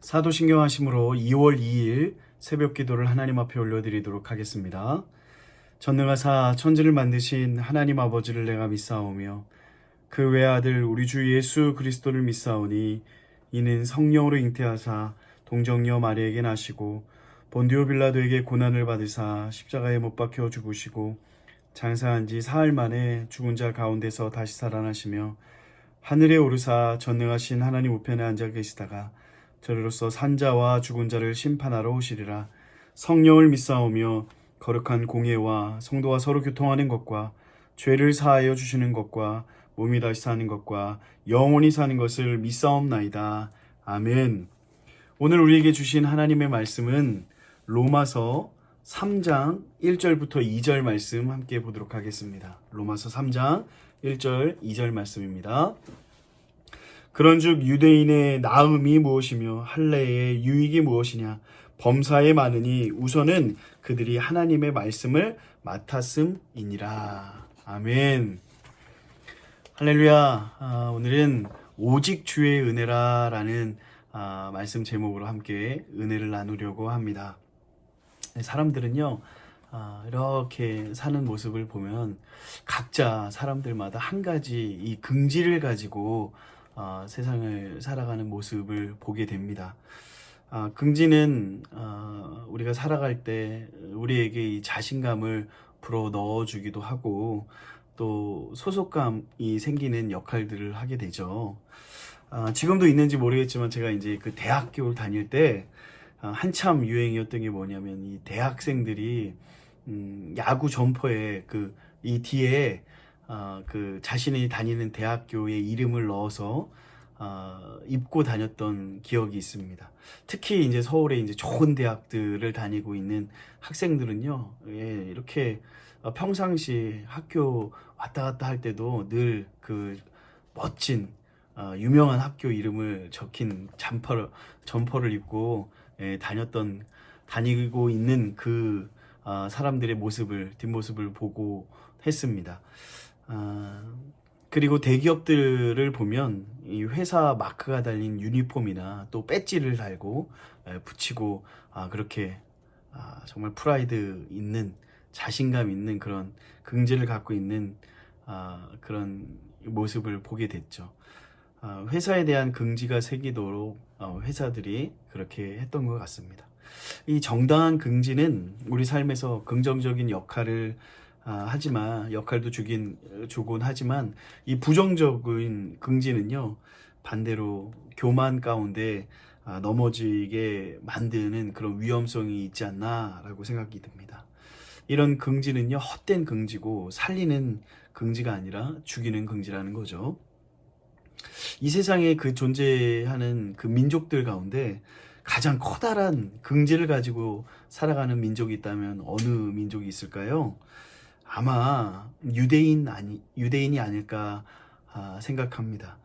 사도신경 하심으로 2월 2일 새벽 기도를 하나님 앞에 올려드리도록 하겠습니다. 전능하사 천지를 만드신 하나님 아버지를 내가 믿사오며 그 외아들 우리 주 예수 그리스도를 믿사오니 이는 성령으로 잉태하사 동정녀 마리에게 나시고 본디오 빌라도에게 고난을 받으사 십자가에 못 박혀 죽으시고 장사한 지 사흘 만에 죽은 자 가운데서 다시 살아나시며 하늘에 오르사 전능하신 하나님 우편에 앉아 계시다가 저리로서 산자와 죽은 자를 심판하러 오시리라. 성령을 믿사오며 거룩한 공예와 성도와 서로 교통하는 것과 죄를 사하여 주시는 것과 몸이 다시 사는 것과 영원히 사는 것을 믿사옵나이다. 아멘. 오늘 우리에게 주신 하나님의 말씀은 로마서 3장 1절부터 2절 말씀 함께 보도록 하겠습니다. 로마서 3장 1절 2절 말씀입니다. 그런즉 유대인의 나음이 무엇이며 할례의 유익이 무엇이냐? 범사에 많으니 우선은 그들이 하나님의 말씀을 맡았음이니라. 아멘. 할렐루야. 오늘은 오직 주의 은혜라 라는 말씀 제목으로 함께 은혜를 나누려고 합니다. 사람들은요, 이렇게 사는 모습을 보면 각자 사람들마다 한 가지 이 긍지를 가지고 세상을 살아가는 모습을 보게 됩니다. 긍지는 우리가 살아갈 때 우리에게 이 자신감을 불어 넣어주기도 하고 또 소속감이 생기는 역할들을 하게 되죠. 지금도 있는지 모르겠지만 제가 이제 그 대학교를 다닐 때 한참 유행이었던 게 뭐냐면 이 대학생들이 야구 점퍼에 이 뒤에 그 자신이 다니는 대학교의 이름을 넣어서 입고 다녔던 기억이 있습니다. 특히 이제 서울에 이제 좋은 대학들을 다니고 있는 학생들은요, 이렇게 평상시 학교 왔다 갔다 할 때도 늘 그 멋진 유명한 학교 이름을 적힌 점퍼를 입고 다니고 있는 그 사람들의 뒷모습을 보고 했습니다. 그리고 대기업들을 보면 이 회사 마크가 달린 유니폼이나 또 배지를 달고 붙이고 그렇게 정말 프라이드 있는 자신감 있는 그런 긍지를 갖고 있는 그런 모습을 보게 됐죠. 회사에 대한 긍지가 새기도록 회사들이 그렇게 했던 것 같습니다. 이 정당한 긍지는 우리 삶에서 긍정적인 역할을 하지만 역할도 주곤 하지만 이 부정적인 긍지는요, 반대로 교만 가운데 넘어지게 만드는 그런 위험성이 있지 않나라고 생각이 듭니다. 이런 긍지는요, 헛된 긍지고 살리는 긍지가 아니라 죽이는 긍지라는 거죠. 이 세상에 존재하는 그 민족들 가운데 가장 커다란 긍지를 가지고 살아가는 민족이 있다면 어느 민족이 있을까요? 아마 유대인이 아닐까 생각합니다.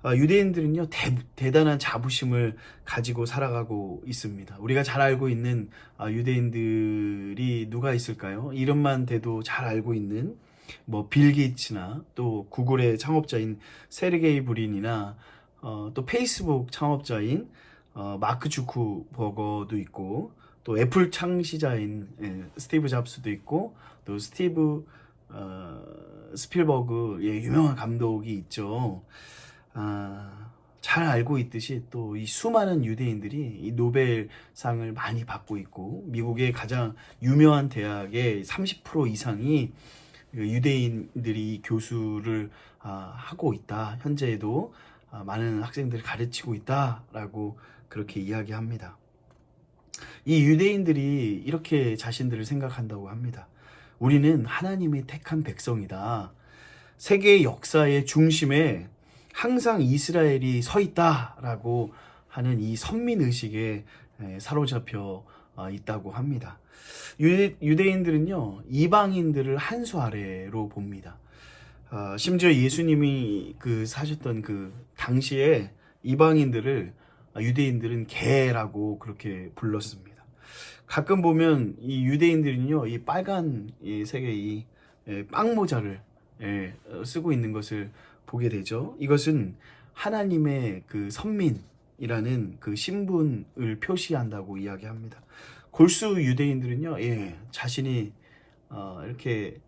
유대인들은요, 대단한 자부심을 가지고 살아가고 있습니다. 우리가 잘 알고 있는 유대인들이 누가 있을까요? 이름만 대도 잘 알고 있는 빌 게이츠나 또 구글의 창업자인 세르게이 브린이나 또 페이스북 창업자인 마크 주크버거도 있고 또 애플 창시자인 스티브 잡스도 있고 또 스티브 스필버그의 유명한 감독이 있죠. 잘 알고 있듯이 또 이 수많은 유대인들이 이 노벨상을 많이 받고 있고 미국의 가장 유명한 대학의 30% 이상이 유대인들이 교수를 하고 있다. 현재에도 많은 학생들을 가르치고 있다라고 그렇게 이야기합니다. 이 유대인들이 이렇게 자신들을 생각한다고 합니다. 우리는 하나님의 택한 백성이다. 세계의 역사의 중심에 항상 이스라엘이 서 있다라고 하는 이 선민의식에 사로잡혀 있다고 합니다. 유대인들은요, 이방인들을 한 수 아래로 봅니다. 심지어 예수님이 사셨던 당시에 이방인들을 유대인들은 개라고 그렇게 불렀습니다. 가끔 보면 이 유대인들은요, 이 빨간 색의 빵모자를 쓰고 있는 것을 보게 되죠. 이것은 하나님의 선민, 이라는 그 신분을 표시한다고 이야기합니다. 골수 유대인들은요, 자신이 이렇게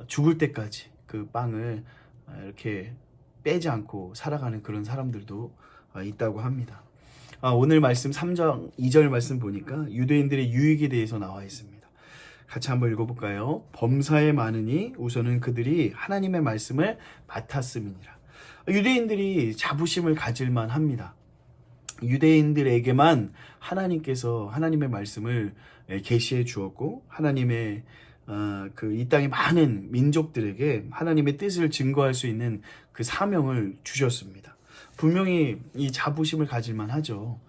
죽을 때까지 그 빵을 이렇게 빼지 않고 살아가는 그런 사람들도 있다고 합니다. 오늘 말씀 3장 2절 말씀 보니까 유대인들의 유익에 대해서 나와 있습니다. 같이 한번 읽어볼까요? 범사에 많으니 우선은 그들이 하나님의 말씀을 맡았음이니라. 유대인들이 자부심을 가질만 합니다. 유대인들에게만 하나님께서 하나님의 말씀을 계시해 주었고 하나님의 이 땅의 많은 민족들에게 하나님의 뜻을 증거할 수 있는 그 사명을 주셨습니다. 분명히 이 자부심을 가질만 하죠.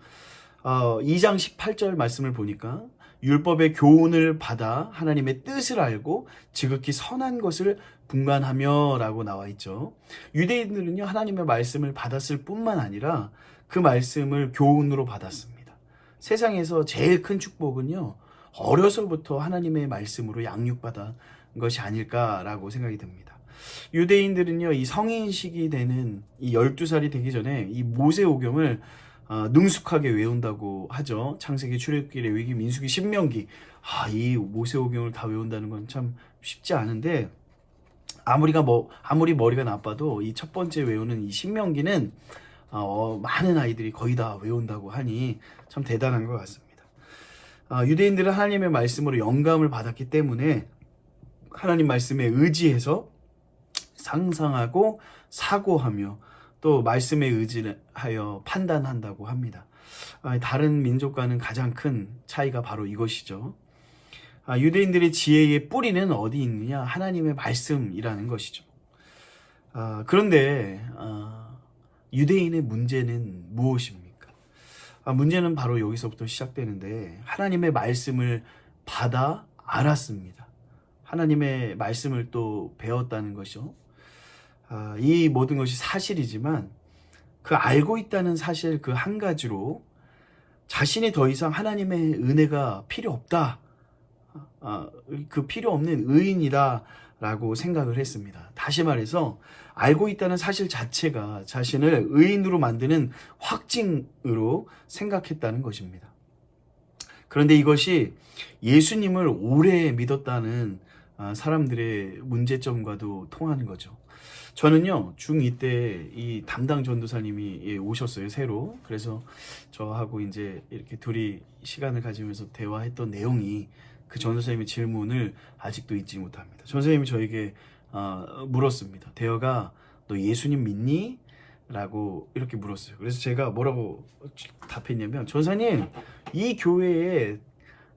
2장 18절 말씀을 보니까 율법의 교훈을 받아 하나님의 뜻을 알고 지극히 선한 것을 분간하며 라고 나와 있죠. 유대인들은요, 하나님의 말씀을 받았을 뿐만 아니라 그 말씀을 교훈으로 받았습니다. 세상에서 제일 큰 축복은요, 어려서부터 하나님의 말씀으로 양육받은 것이 아닐까라고 생각이 듭니다. 유대인들은요, 이 성인식이 되는 이 12살이 되기 전에 이 모세오경을 능숙하게 외운다고 하죠. 창세기, 출애굽기, 레위기, 민수기, 신명기. 이 모세오경을 다 외운다는 건 참 쉽지 않은데 아무리 머리가 나빠도 이 첫 번째 외우는 이 신명기는 많은 아이들이 거의 다 외운다고 하니 참 대단한 것 같습니다. 유대인들은 하나님의 말씀으로 영감을 받았기 때문에 하나님 말씀에 의지해서 상상하고 사고하며 또 말씀에 의지하여 판단한다고 합니다. 다른 민족과는 가장 큰 차이가 바로 이것이죠. 유대인들의 지혜의 뿌리는 어디 있느냐? 하나님의 말씀이라는 것이죠. 그런데 유대인의 문제는 무엇입니까? 문제는 바로 여기서부터 시작되는데 하나님의 말씀을 받아 알았습니다. 하나님의 말씀을 또 배웠다는 것이죠. 이 모든 것이 사실이지만 그 알고 있다는 사실 그 한 가지로 자신이 더 이상 하나님의 은혜가 필요 없다. 그 필요 없는 의인이다 라고 생각을 했습니다. 다시 말해서 알고 있다는 사실 자체가 자신을 의인으로 만드는 확증으로 생각했다는 것입니다. 그런데 이것이 예수님을 오래 믿었다는 사람들의 문제점과도 통하는 거죠. 저는요, 중2 때 이 담당 전도사님이 오셨어요, 새로. 그래서 저하고 이제 이렇게 둘이 시간을 가지면서 대화했던 내용이 그 전도사님의 질문을 아직도 잊지 못합니다. 전도사님이 저에게 물었습니다. 대여가 너 예수님 믿니? 라고 이렇게 물었어요. 그래서 제가 뭐라고 답했냐면, 전도사님, 이 교회에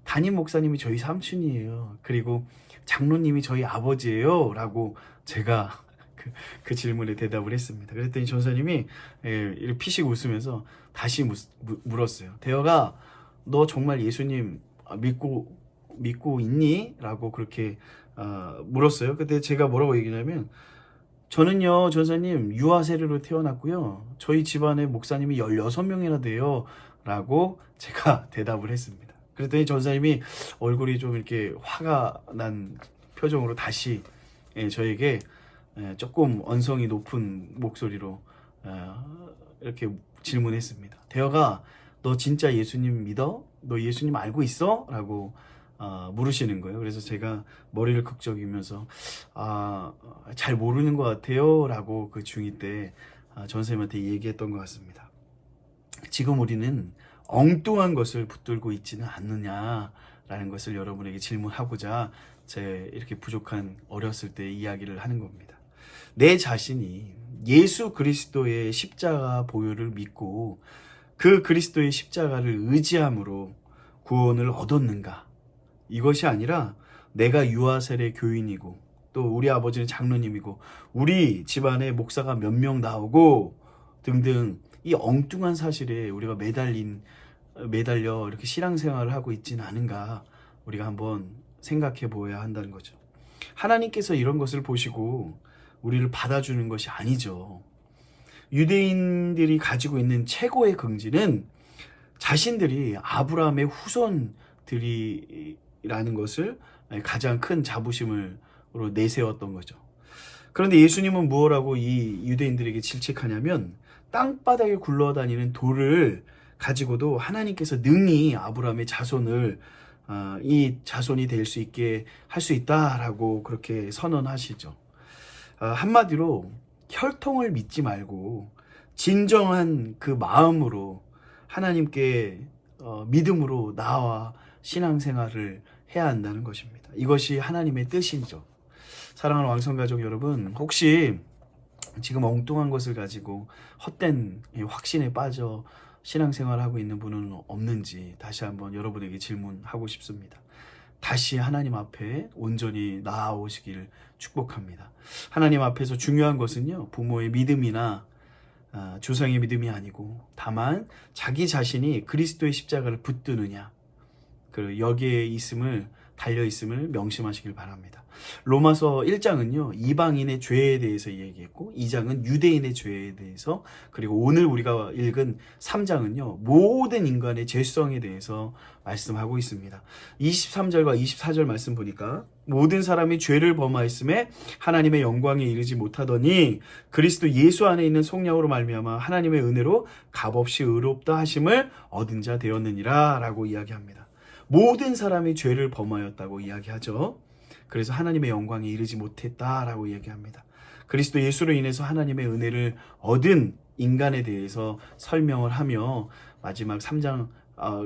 담임 목사님이 저희 삼촌이에요. 그리고 장로님이 저희 아버지예요. 라고 제가 그 질문에 대답을 했습니다. 그랬더니 전도사님이 이렇게 피식 웃으면서 다시 물었어요. 대여가 너 정말 예수님 믿고 있니? 라고 그렇게 물었어요. 그때 제가 뭐라고 얘기냐면, 저는요, 전사님 유아 세례로 태어났고요, 저희 집안에 목사님이 16명이나 돼요 라고 제가 대답을 했습니다. 그랬더니 전사님이 얼굴이 좀 이렇게 화가 난 표정으로 다시 저에게 조금 언성이 높은 목소리로 이렇게 질문했습니다. 대여가 너 진짜 예수님 믿어? 너 예수님 알고 있어? 라고 물으시는 거예요. 그래서 제가 머리를 극적이면서 잘 모르는 것 같아요 라고 그 중2 때 전선생님한테 얘기했던 것 같습니다. 지금 우리는 엉뚱한 것을 붙들고 있지는 않느냐라는 것을 여러분에게 질문하고자 제 이렇게 부족한 어렸을 때 이야기를 하는 겁니다. 내 자신이 예수 그리스도의 십자가 보혈을 믿고 그 그리스도의 십자가를 의지함으로 구원을 얻었는가? 이것이 아니라 내가 유아세례 교인이고 또 우리 아버지는 장로님이고 우리 집안에 목사가 몇 명 나오고 등등 이 엉뚱한 사실에 우리가 매달려 이렇게 신앙생활을 하고 있지는 않은가, 우리가 한번 생각해 보아야 한다는 거죠. 하나님께서 이런 것을 보시고 우리를 받아주는 것이 아니죠. 유대인들이 가지고 있는 최고의 긍지는 자신들이 아브라함의 후손들이라는 것을 가장 큰 자부심으로 내세웠던 거죠. 그런데 예수님은 무엇라고 이 유대인들에게 질책하냐면, 땅바닥에 굴러다니는 돌을 가지고도 하나님께서 능히 아브라함의 자손을 이 자손이 될 수 있게 할 수 있다라고 그렇게 선언하시죠. 한마디로 혈통을 믿지 말고 진정한 그 마음으로 하나님께 믿음으로 나와 신앙생활을 해야 한다는 것입니다. 이것이 하나님의 뜻이죠. 사랑하는 왕성가족 여러분, 혹시 지금 엉뚱한 것을 가지고 헛된 확신에 빠져 신앙생활하고 있는 분은 없는지 다시 한번 여러분에게 질문하고 싶습니다. 다시 하나님 앞에 온전히 나아오시기를 축복합니다. 하나님 앞에서 중요한 것은요, 부모의 믿음이나 조상의 믿음이 아니고 다만 자기 자신이 그리스도의 십자가를 붙드느냐, 그 여기에 달려있음을 명심하시길 바랍니다. 로마서 1장은요, 이방인의 죄에 대해서 얘기했고 2장은 유대인의 죄에 대해서, 그리고 오늘 우리가 읽은 3장은요 모든 인간의 죄성에 대해서 말씀하고 있습니다. 23절과 24절 말씀 보니까 모든 사람이 죄를 범하였음에 하나님의 영광에 이르지 못하더니 그리스도 예수 안에 있는 속량으로 말미암아 하나님의 은혜로 값없이 의롭다 하심을 얻은 자 되었느니라 라고 이야기합니다. 모든 사람이 죄를 범하였다고 이야기하죠. 그래서 하나님의 영광에 이르지 못했다라고 이야기합니다. 그리스도 예수로 인해서 하나님의 은혜를 얻은 인간에 대해서 설명을 하며 마지막 3장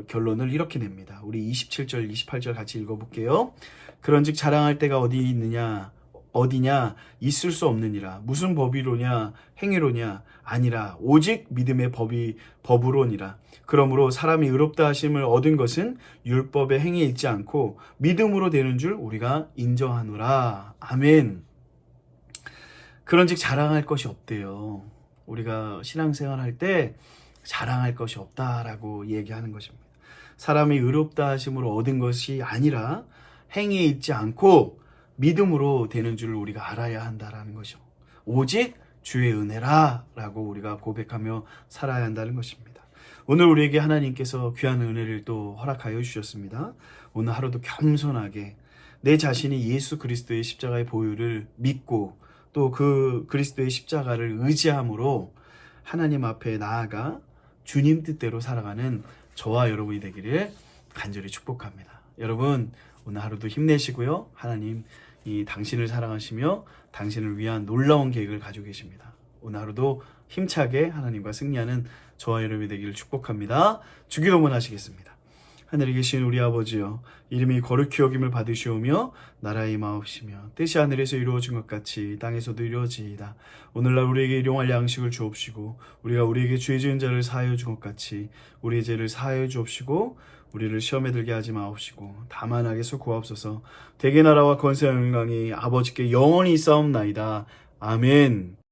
결론을 이렇게 냅니다. 우리 27절, 28절 같이 읽어볼게요. 그런즉 자랑할 때가 어디냐 있을 수 없느니라. 무슨 법이로냐 행위로냐 아니라 오직 믿음의 법으로니라. 그러므로 사람이 의롭다 하심을 얻은 것은 율법의 행위에 있지 않고 믿음으로 되는 줄 우리가 인정하노라. 아멘. 그런즉 자랑할 것이 없대요. 우리가 신앙생활 할 때 자랑할 것이 없다라고 얘기하는 것입니다. 사람이 의롭다 하심으로 얻은 것이 아니라 행위에 있지 않고 믿음으로 되는 줄 우리가 알아야 한다라는 것이죠. 오직 주의 은혜라 라고 우리가 고백하며 살아야 한다는 것입니다. 오늘 우리에게 하나님께서 귀한 은혜를 또 허락하여 주셨습니다. 오늘 하루도 겸손하게 내 자신이 예수 그리스도의 십자가의 보혈을 믿고 또 그 그리스도의 십자가를 의지함으로 하나님 앞에 나아가 주님 뜻대로 살아가는 저와 여러분이 되기를 간절히 축복합니다. 여러분, 오늘 하루도 힘내시고요. 하나님 당신을 사랑하시며 당신을 위한 놀라운 계획을 가지고 계십니다. 오늘 하루도 힘차게 하나님과 승리하는 저와 여러분이 되기를 축복합니다. 주기도문 하시겠습니다. 하늘에 계신 우리 아버지여, 이름이 거룩히 여김을 받으시오며 나라의 임하옵시며 뜻이 하늘에서 이루어진 것 같이 땅에서도 이루어지이다. 오늘날 우리에게 일용할 양식을 주옵시고 우리가 우리에게 죄 지은 자를 사하여 준 것 같이 우리의 죄를 사하여 주옵시고 우리를 시험에 들게 하지 마옵시고 다만 악에서 구하옵소서. 대개 나라와 권세와 영광이 아버지께 영원히 있사옵나이다. 아멘.